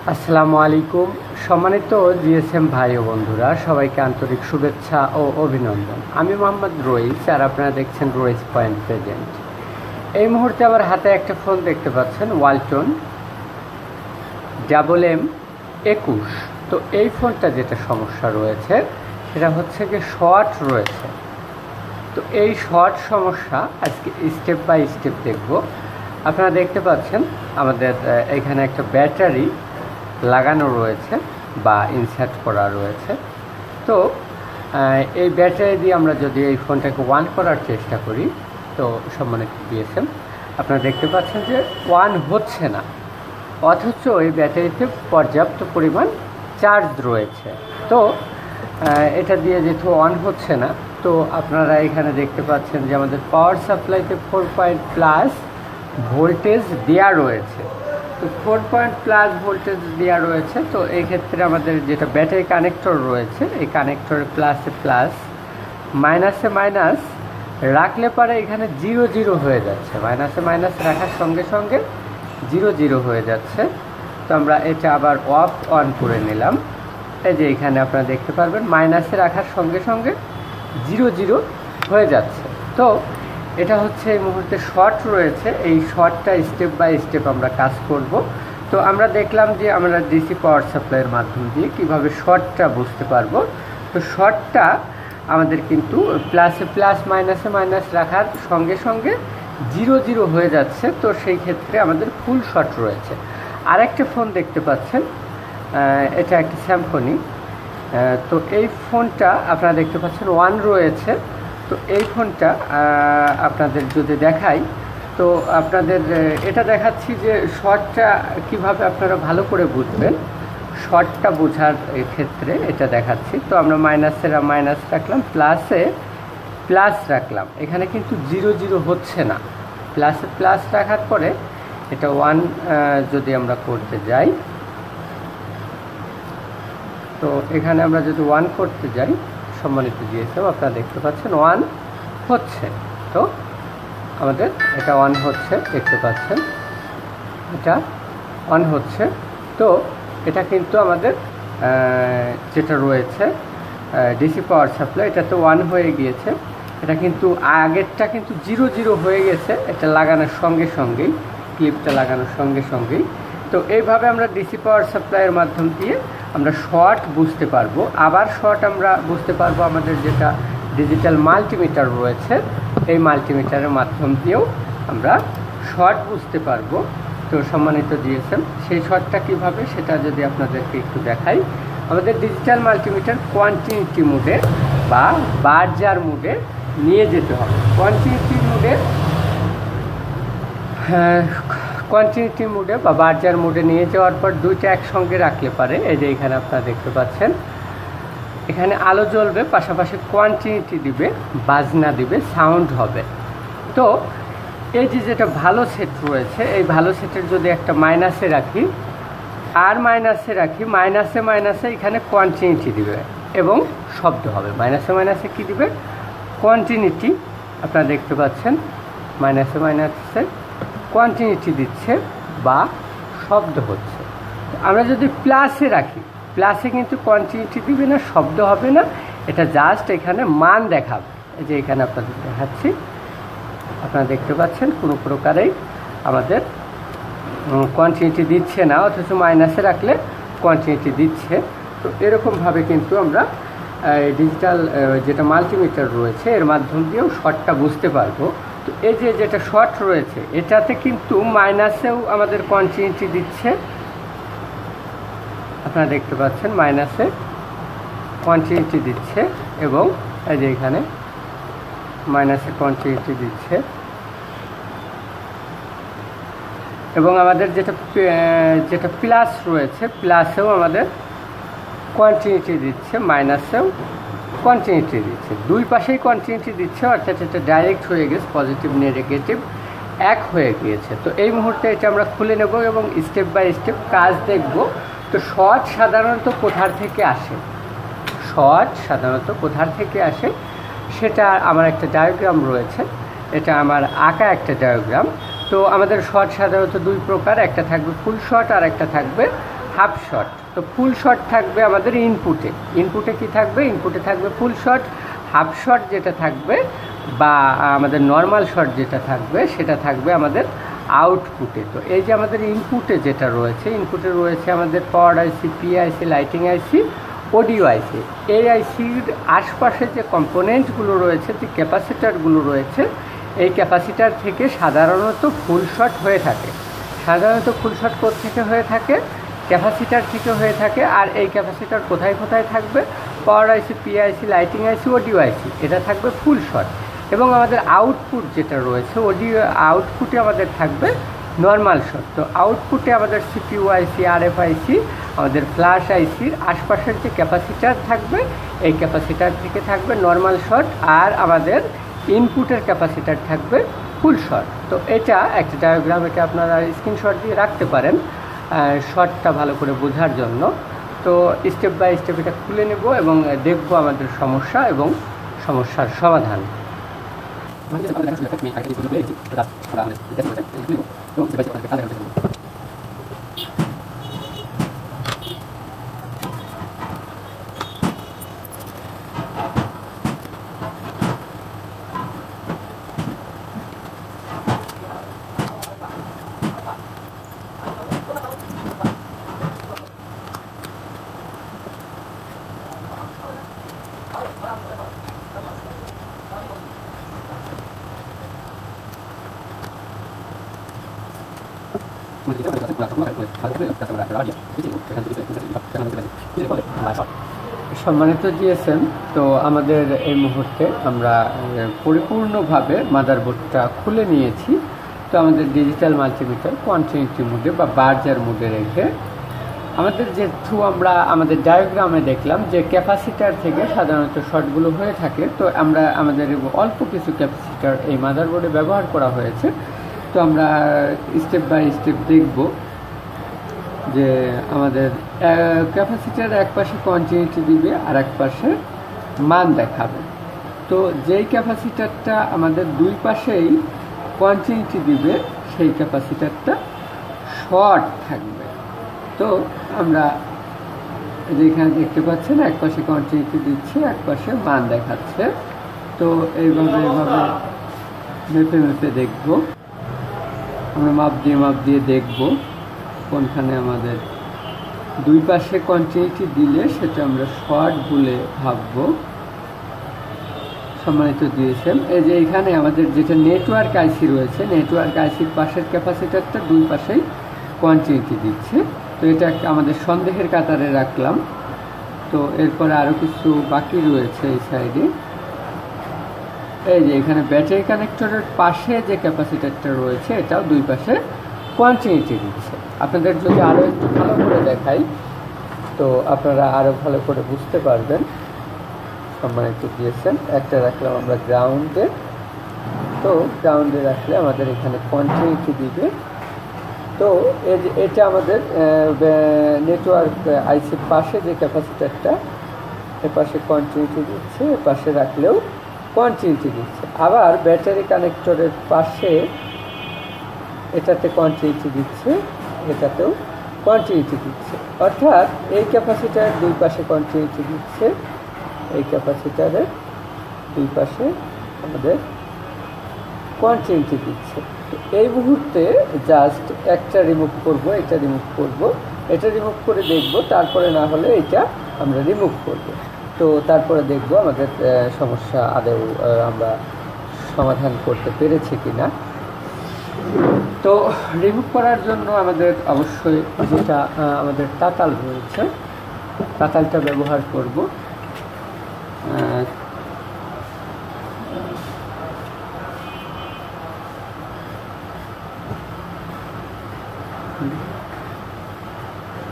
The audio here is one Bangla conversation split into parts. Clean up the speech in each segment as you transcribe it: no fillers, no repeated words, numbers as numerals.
আসসালামু আলাইকুম সম্মানিত জিএসএম ভাই ও বন্ধুরা, সবাইকে আন্তরিক শুভেচ্ছা ও অভিনন্দন। আমি মোহাম্মদ রইস আর আপনারা দেখছেন রইস পয়েন্ট প্রেজেন্ট। এই মুহূর্তে আমার হাতে একটা ফোন দেখতে পাচ্ছেন, ওয়ালটন Emmc। তো এই ফোনটা যেটা সমস্যা রয়েছে সেটা হচ্ছে যে শর্ট রয়েছে। তো এই শর্ট সমস্যা আজকে স্টেপ বাই স্টেপ দেখব। আপনারা দেখতে পাচ্ছেন আমাদের এখানে একটা ব্যাটারি লাগানো রয়েছে বা ইনসার্ট করা রয়েছে। তো এই ব্যাটারি দিয়ে আমরা যদি এই ফোনটাকে অন করার চেষ্টা করি, তো সম্মানিত জিএসএম আপনারা দেখতে পাচ্ছেন যে অন হচ্ছে না, অথচ এই ব্যাটারিতে পর্যাপ্ত পরিমাণ চার্জ রয়েছে। তো এটা দিয়ে যেহেতু অন হচ্ছে না, তো আপনারা এখানে দেখতে পাচ্ছেন যে আমাদের পাওয়ার সাপ্লাইতে 4+ ভোল্টেজ দেওয়া রয়েছে। তো 4+ ভোল্টেজ দেওয়া রয়েছে। তো এই ক্ষেত্রে আমাদের যেটা ব্যাটারি কানেক্টর রয়েছে, এই কানেক্টরে প্লাসে প্লাস মাইনাসে মাইনাস রাখলে পরে এখানে 0 হয়ে যাচ্ছে। মাইনাসে মাইনাস রাখার সঙ্গে সঙ্গে 0 হয়ে যাচ্ছে। তো আমরা এটা আবার অফ অন করে নিলাম। এই যে এখানে আপনারা দেখতে পারবেন মাইনাসে রাখার সঙ্গে সঙ্গে 0 হয়ে যাচ্ছে। তো এটা হচ্ছে এই মুহূর্তে শর্ট রয়েছে। এই শর্টটা স্টেপ বাই স্টেপ আমরা কাজ করব। তো আমরা দেখলাম যে আমরা ডিসি পাওয়ার সাপ্লাইয়ের মাধ্যম দিয়ে কিভাবে শর্টটা বুঝতে পারবো। তো শর্টটা আমাদের কিন্তু প্লাসে প্লাস মাইনাসে মাইনাস রাখার সঙ্গে সঙ্গে 0 হয়ে যাচ্ছে। তো সেই ক্ষেত্রে আমাদের ফুল শর্ট রয়েছে। আরেকটা ফোন দেখতে পাচ্ছেন, এটা একটা স্যামসং। তো এই ফোনটা আপনারা দেখতে পাচ্ছেন 1 রয়েছে। তো এই ফোনটা আপনাদের যদি দেখাই, তো আপনাদের এটা দেখাচ্ছি যে শর্টটা কিভাবে আপনারা ভালো করে বুঝবেন। শর্টটা বোঝার ক্ষেত্রে এটা দেখাচ্ছি। তো আমরা মাইনাসে মাইনাস রাখলাম, প্লাসে প্লাস রাখলাম, এখানে কিন্তু 0 হচ্ছে না। প্লাসে প্লাস রাখার পরে এটা 1 যদি আমরা করতে যাই, তো এখানে আমরা যদি 1 করতে যাই, সম্মানিত জিএসএম আপনারা দেখতে পাচ্ছেন 1 হচ্ছে। তো আমাদের এটা 1 হচ্ছে, দেখতে পাচ্ছেন এটা 1 হচ্ছে। তো এটা কিন্তু আমাদের যেটা রয়েছে ডিসি পাওয়ার সাপ্লাই, এটা তো 1 হয়ে গিয়েছে। এটা কিন্তু আগেরটা কিন্তু 0 হয়ে গেছে, এটা লাগানোর সঙ্গে সঙ্গেই, ক্লিপটা লাগানোর সঙ্গে সঙ্গেই। তো এইভাবে আমরা ডিসি পাওয়ার সাপ্লাইয়ের মাধ্যম দিয়ে আমরা শর্ট বুঝতে পারবো। আবার শর্ট আমরা বুঝতে পারবো আমাদের যেটা ডিজিটাল মাল্টিমিটার রয়েছে, এই মাল্টিমিটারের মাধ্যম দিয়েও আমরা শর্ট বুঝতে পারবো। তো সম্মানিত জিএসএম সেই শর্টটা কীভাবে সেটা যদি আপনাদেরকে একটু দেখাই। আমাদের ডিজিটাল মাল্টিমিটার কন্টিনিউটি মোডে বা বার্জার মোডে নিয়ে যেতে হবে। কন্টিনিউটি মোডে বা বার্জার মোডে নিয়ে যাওয়ার পর দুইটা একসঙ্গে রাখলে পারে, এই যে এখানে আপনারা দেখতে পাচ্ছেন এখানে আলো জ্বলবে, পাশাপাশি কন্টিনিউটি দিবে, বাজনা দিবে, সাউন্ড হবে। তো এই যে যেটা ভালো সেট রয়েছে, এই ভালো সেটের যদি একটা মাইনাসে রাখি আর মাইনাসে রাখি, মাইনাসে মাইনাসে এখানে কন্টিনিউটি দিবে এবং শব্দ হবে। মাইনাসে মাইনাসে কী দিবে? কন্টিনিউটি। আপনারা দেখতে পাচ্ছেন মাইনাসে মাইনাসে কন্টিনিউটি দিচ্ছে বা শব্দ হচ্ছে। আমরা যদি প্লাসে রাখি, প্লাসে কিন্তু কন্টিনিউটি দিবে না, শব্দ হবে না, এটা জাস্ট এখানে মান দেখাবে। এই যে এখানে আপনাদের দেখাচ্ছি, আপনারা দেখতে পাচ্ছেন কোনো প্রকারেই আমাদের কন্টিনিউটি দিচ্ছে না, অথচ মাইনাসে রাখলে কন্টিনিউটি দিচ্ছে। তো এরকমভাবে কিন্তু আমরা ডিজিটাল যেটা মাল্টিমিটার রয়েছে এর মাধ্যম দিয়েও শর্টটা বুঝতে পারবো। তো এই যে যেটা শর্ট রয়েছে এটাতে কিন্তু মাইনাসেও আমাদের কন্টিনিউটি দিচ্ছে, আপনারা দেখতে পাচ্ছেন মাইনাসে কন্টিনিউটি দিচ্ছে এবং এই যে এখানে মাইনাসে কন্টিনিউটি দিচ্ছে। এবং আমাদের যেটা প্লাস রয়েছে, প্লাসেও আমাদের কন্টিনিউটি দিচ্ছে, মাইনাসেও কন্টিনিউটি দিচ্ছে, দুই পাশেই কন্টিনিউটি দিচ্ছে। অর্থাৎ এটা ডাইরেক্ট হয়ে গেছে, পজিটিভ নেগেটিভ এক হয়ে গিয়েছে। তো এই মুহূর্তে এটা আমরা খুলে নেব এবং স্টেপ বাই স্টেপ কাজ দেখব। তো শর্ট সাধারণত কোথার থেকে আসে, সেটা আমার একটা ডায়াগ্রাম রয়েছে, এটা আমার আঁকা একটা ডায়াগ্রাম। তো আমাদের শর্ট সাধারণত দুই প্রকার, একটা থাকবে ফুল শর্ট আর একটা থাকবে হাফ শর্ট। তো ফুল শর্ট থাকবে আমাদের ইনপুটে কি থাকবে, ইনপুটে থাকবে ফুল শর্ট। হাফ শর্ট যেটা থাকবে বা আমাদের নর্মাল শর্ট যেটা থাকবে সেটা থাকবে আমাদের আউটপুটে। তো এই যে আমাদের ইনপুটে যেটা রয়েছে, ইনপুটে রয়েছে আমাদের পাওয়ার আইসি, পিআইসি, লাইটিং আইসি, অডিও আইসি। এই আইসির আশপাশে যে কম্পোনেন্টগুলো রয়েছে, যে ক্যাপাসিটারগুলো রয়েছে, এই ক্যাপাসিটার থেকে সাধারণত ফুল শর্ট হয়ে থাকে। সাধারণত ফুল শর্ট থেকে হয়ে থাকে, ক্যাপাসিটার থেকে হয়ে থাকে। আর এই ক্যাপাসিটার কোথায় কোথায় থাকবে, পাওয়ার আইসি, পিআইসি, লাইটিং আইসি, অডিও আইসি, এটা থাকবে ফুল শর্ট। এবং আমাদের আউটপুট যেটা রয়েছে, অডিও আউটপুটে আমাদের থাকবে নর্মাল শর্ট। তো আউটপুটে আমাদের সিপিইউ আইসি, আরএফ আইসি, আমাদের ফ্ল্যাশ আইসির আশপাশের যে ক্যাপাসিটার থাকবে, এই ক্যাপাসিটার থেকে থাকবে নর্মাল শর্ট, আর আমাদের ইনপুটের ক্যাপাসিটার থাকবে ফুল শর্ট। তো এটা একটা ডায়াগ্রাম, এটা আপনারা স্ক্রিনশট দিয়ে রাখতে পারেন শর্টটা ভালো করে বোঝার জন্য। তো স্টেপ বাই স্টেপ এটা খুলে নেব এবং দেখব আমাদের সমস্যা এবং সমস্যার সমাধান। সম্মানিত জিএসএম, তো আমাদের এই মুহূর্তে আমরা পরিপূর্ণভাবে মাদারবোর্ডটা খুলে নিয়েছি। তো আমাদের ডিজিটাল মাল্টিমিটার কন্টিনিউটি মোডে বা বার্জার মোডে রেখে আমাদের যেহেতু আমরা আমাদের ডায়াগ্রামে দেখলাম যে ক্যাপাসিটার থেকে সাধারণত শর্টগুলো হয়ে থাকে, তো আমরা আমাদের অল্প কিছু ক্যাপাসিটার এই মাদারবোর্ডে ব্যবহার করা হয়েছে। তো আমরা স্টেপ বাই স্টেপ দেখব যে আমাদের ক্যাপাসিটার এক পাশে কন্টিনিউটি দিবে আর এক পাশে মান দেখাবে। তো যেই ক্যাপাসিটারটা আমাদের দুই পাশেই কন্টিনিউটি দিবে সেই ক্যাপাসিটারটা শর্ট থাকবে। তো আমরা যেখানে দেখতে পাচ্ছেন এক পাশে কন্টিনিউটি দিচ্ছে, এক পাশে মান দেখাচ্ছে। তো এইভাবে মেপে মেপে দেখব, আমরা মাপ দিয়ে দেখব কোনখানে আমাদের দুই পাশে কন্টিনিউটি দিলে সেটা আমরা শর্ট বলে ভাববো। সম্মানিত দিয়েছেন, এই যে এখানে আমাদের যেটা নেটওয়ার্ক আইসি রয়েছে, নেটওয়ার্ক আইসির পাশের ক্যাপাসিটারটা দুই পাশেই কন্টিনিউটি দিচ্ছে। তো এটা আমাদের সন্দেহের কাতারে রাখলাম। তো এরপরে আরও কিছু বাকি রয়েছে এই সাইডে। এই যে এখানে ব্যাটারি কানেক্টরের পাশে যে ক্যাপাসিটারটা রয়েছে, এটাও দুই পাশে কন্টিনিউটি দিচ্ছে। আপনাদের যদি আরও একটু ভালো করে দেখাই তো আপনারা আরও ভালো করে বুঝতে পারবেন। সম্মানিত দিয়েছেন, একটা রাখলাম আমরা গ্রাউন্ডে। তো গ্রাউন্ডে রাখলে আমাদের এখানে কন্টিনিউটি দিবে। তো এটা আমাদের নেটওয়ার্ক আইসির পাশে যে ক্যাপাসিটারটা, এপাশে কন্টিনিউটি দিচ্ছে, এপাশে রাখলেও কন্টিনিউটি দিচ্ছে। আবার ব্যাটারি কানেক্টরের পাশে এটাতে কন্টিনিউটি দিচ্ছে, এটাতেও কন্টিনিউটি দিচ্ছে। অর্থাৎ এই ক্যাপাসিটারের দুই পাশে কন্টিনিউটি দিচ্ছে, এই ক্যাপাসিটারের দুই পাশে আমাদের কন্টিনিউটি দিচ্ছে। তো এই মুহূর্তে জাস্ট একটা রিমুভ করব, এটা রিমুভ করব, এটা রিমুভ করে দেখব, তারপরে না হলে এটা আমরা রিমুভ করব। তো তারপরে দেখব আমাদের সমস্যা আদৌ আমরা সমাধান করতে পেরেছি কিনা। তো রিমুভ করার জন্য আমাদের অবশ্যই যেটা আমাদের তাতাল রয়েছে, তাতালটা ব্যবহার করব।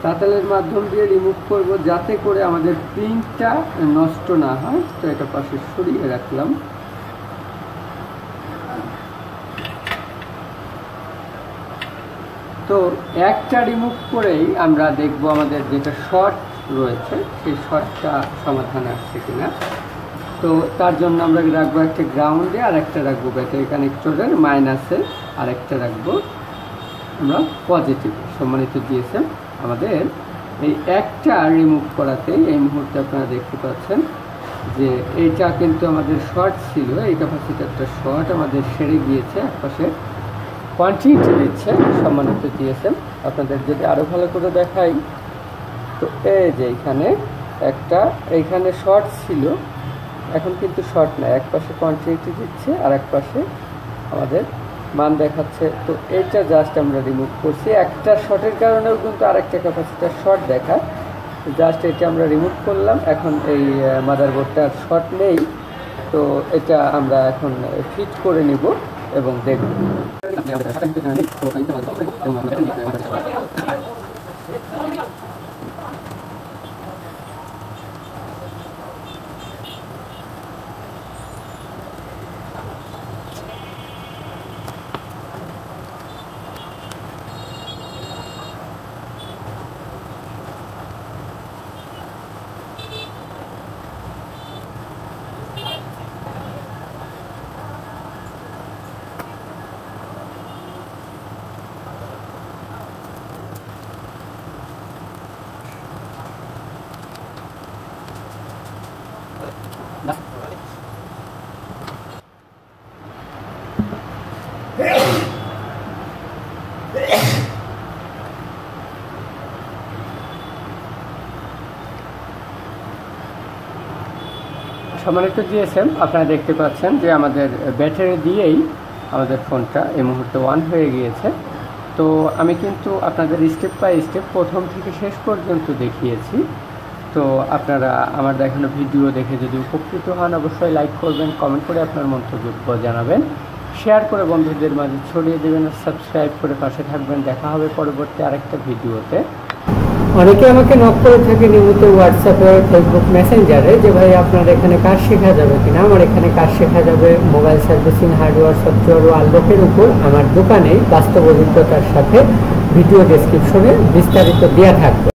তাতালের মাধ্যম দিয়ে রিমুভ করব যাতে করে আমাদের প্রিন্টটা নষ্ট না হয়। তো এটা পাশে সরিয়ে রাখলাম। তো একটা রিমুভ করেই আমরা দেখব আমাদের যেটা শর্ট রয়েছে সেই শর্টটা সমাধান আসছে কিনা। তো তার জন্য আমরা রাখবো একটা গ্রাউন্ডে আর একটা রাখবো ব্যাটারি কানেক্টরের মাইনাসে, আর একটা রাখবো আমরা পজিটিভ। সম্মানিত জিএসএম, আমাদের এই একটা রিমুভ করাতে এই মুহূর্তে আপনারা দেখতে পাচ্ছেন যে এইটা কিন্তু আমাদের শর্ট ছিল, এই ক্যাপাসিটারটা শর্ট আমাদের সেরে গিয়েছে, একপাশে কন্টিনিউটি দিচ্ছে। সম্মানিত জিএসএম, আপনাদের যদি আরও ভালো করে দেখাই, তো এই যে এইখানে শর্ট ছিল, এখন কিন্তু শর্ট না, এক পাশে কন্টিনিউটি দিচ্ছে আর এক পাশে আমাদের মান দেখাচ্ছে। তো এইটা জাস্ট আমরা রিমুভ করছি, একটা শর্টের কারণেও কিন্তু আরেকটা ক্যাপাসিটার শর্ট দেখায়, জাস্ট এটা আমরা রিমুভ করলাম। এখন এই মাদারবোর্ডটার শর্ট নেই, তো এটা আমরা এখন ফিট করে নিব এবং দেখব। সম্মানিত জিএসএম, আপনারা দেখতে পাচ্ছেন যে আমাদের ব্যাটারি দিয়েই আমাদের ফোনটা এই মুহূর্তে অন হয়ে গিয়েছে। তো আমি কিন্তু আপনাদের স্টেপ বাই স্টেপ প্রথম থেকে শেষ পর্যন্ত দেখিয়েছি। তো আপনারা আমার দেখানো ভিডিও দেখে যদি উপকৃত হন, অবশ্যই লাইক করবেন, কমেন্ট করে আপনার মন্তব্য জানাবেন, শেয়ার করে বন্ধুদের মাঝে ছড়িয়ে দেবেন আর সাবস্ক্রাইব করে পাশে থাকবেন। দেখা হবে পরবর্তী আরেকটা ভিডিওতে। অনেকে আমাকে নক করে থাকে নিয়মিত হোয়াটসঅ্যাপে, ফেসবুক মেসেঞ্জারে, যে ভাই আপনার এখানে কাজ শেখা যাবে কিনা। আমার এখানে কাজ শেখা যাবে মোবাইল সার্ভিসিং, হার্ডওয়্যার, সফটওয়্যার ও আনলকের উপর। আমার দোকানে বাস্তব অভিজ্ঞতার সাথে ভিডিও ডেসক্রিপশনে বিস্তারিত দেওয়া থাকবে।